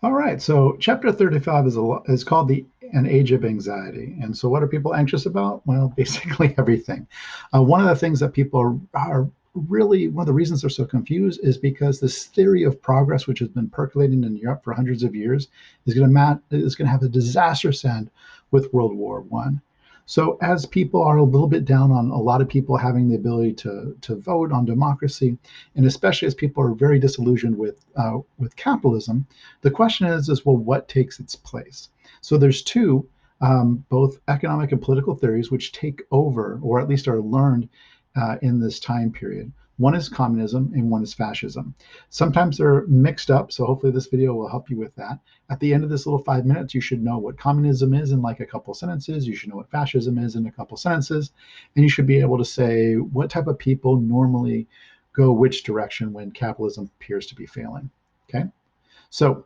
All right, so chapter 35 is called An Age of Anxiety. And so what are people anxious about? Well, basically everything. One of the things that people are really, one of the reasons they're so confused is because this theory of progress, which has been percolating in Europe for hundreds of years, is going to have a disastrous end with World War One. So as people are a little bit down on a lot of people having the ability to vote on democracy, and especially as people are very disillusioned with capitalism, the question is well, what takes its place? So there's two, both economic and political theories, which take over, or at least are learned in this time period. One is communism and one is fascism. Sometimes they're mixed up, so hopefully this video will help you with that. At the end of this little 5 minutes, you should know what communism is in like a couple sentences. You should know what fascism is in a couple sentences, and you should be able to say what type of people normally go which direction when capitalism appears to be failing. Okay, so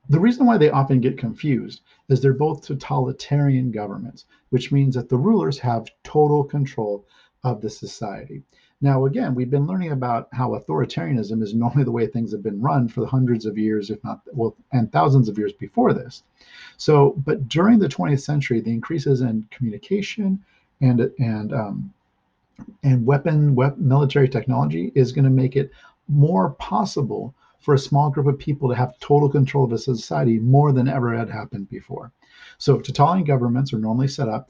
the reason why they often get confused is they're both totalitarian governments, which means that the rulers have total control of the society. Now, again, we've been learning about how authoritarianism is normally the way things have been run for the hundreds of years, if not, well, and thousands of years before this. So, but during the 20th century, the increases in communication and and um, and military technology is going to make it more possible for a small group of people to have total control of a society more than ever had happened before. So totalitarian governments are normally set up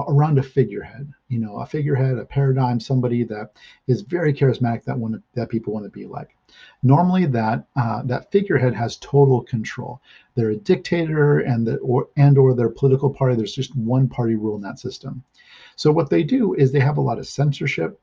around a figurehead, a figurehead, a paradigm, somebody that is very charismatic that people want to be like. Normally, that figurehead has total control. They're a dictator, or their political party. There's just one party rule in that system. So what they do is they have a lot of censorship.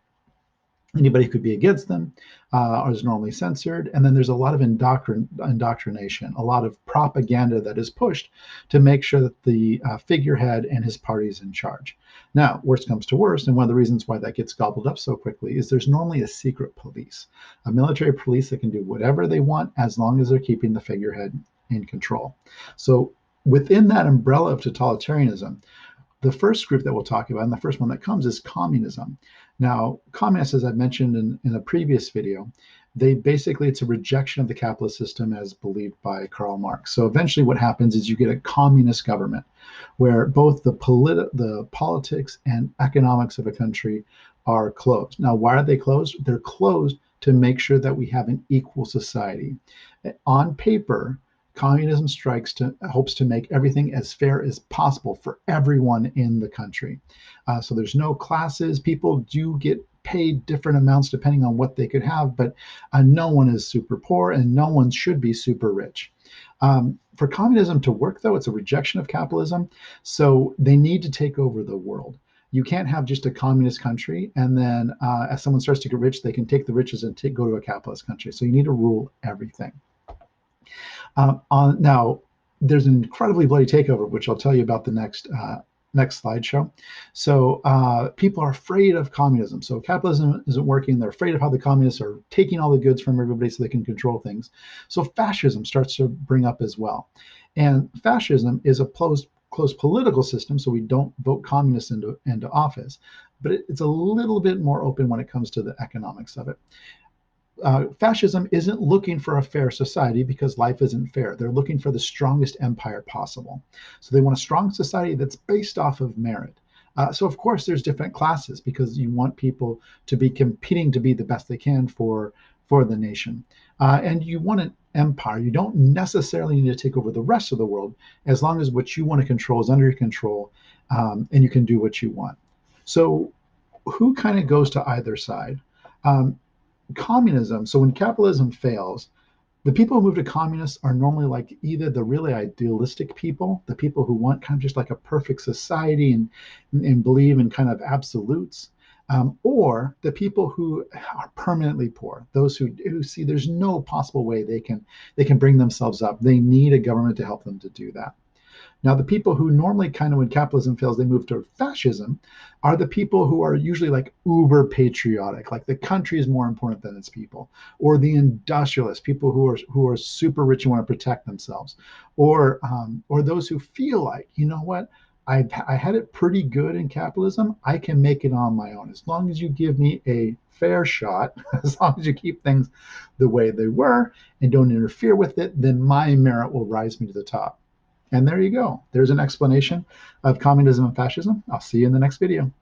Anybody could be against them, or is normally censored. And then there's a lot of indoctrination, a lot of propaganda that is pushed to make sure that the figurehead and his party is in charge. Now, worst comes to worst, and one of the reasons why that gets gobbled up so quickly is there's normally a secret police, a military police that can do whatever they want as long as they're keeping the figurehead in control. So within that umbrella of totalitarianism, the first group that we'll talk about, and the first one that comes, is communism. Now, communists, as I mentioned in a previous video, it's a rejection of the capitalist system as believed by Karl Marx. So eventually what happens is you get a communist government where both the politics and economics of a country are closed. Now, why are they closed? They're closed to make sure that we have an equal society. On paper, communism hopes to make everything as fair as possible for everyone in the country. So there's no classes. People do get paid different amounts depending on what they could have, but no one is super poor and no one should be super rich. For communism to work, though, it's a rejection of capitalism. So they need to take over the world. You can't have just a communist country and then as someone starts to get rich, they can take the riches and go to a capitalist country. So you need to rule everything. Now, there's an incredibly bloody takeover, which I'll tell you about the next slideshow. So people are afraid of communism. So capitalism isn't working. They're afraid of how the communists are taking all the goods from everybody so they can control things. So fascism starts to bring up as well. And fascism is a closed political system, so we don't vote communists into office. But it's a little bit more open when it comes to the economics of it. Fascism isn't looking for a fair society because life isn't fair. They're looking for the strongest empire possible. So they want a strong society that's based off of merit. So of course there's different classes because you want people to be competing to be the best they can for the nation. And you want an empire. You don't necessarily need to take over the rest of the world as long as what you want to control is under your control, and you can do what you want. So who kind of goes to either side? Um, Communism, so when capitalism fails, the people who move to communists are normally like either the really idealistic people, the people who want kind of just like a perfect society and believe in kind of absolutes, or the people who are permanently poor, those who see there's no possible way they can bring themselves up. They need a government to help them to do that. Now, the people who normally kind of, when capitalism fails, they move to fascism, are the people who are usually like uber patriotic, like the country is more important than its people, or the industrialists, people who are super rich and want to protect themselves, or those who feel like, you know what, I had it pretty good in capitalism. I can make it on my own. As long as you give me a fair shot, as long as you keep things the way they were and don't interfere with it, then my merit will rise me to the top. And there you go. There's an explanation of communism and fascism. I'll see you in the next video.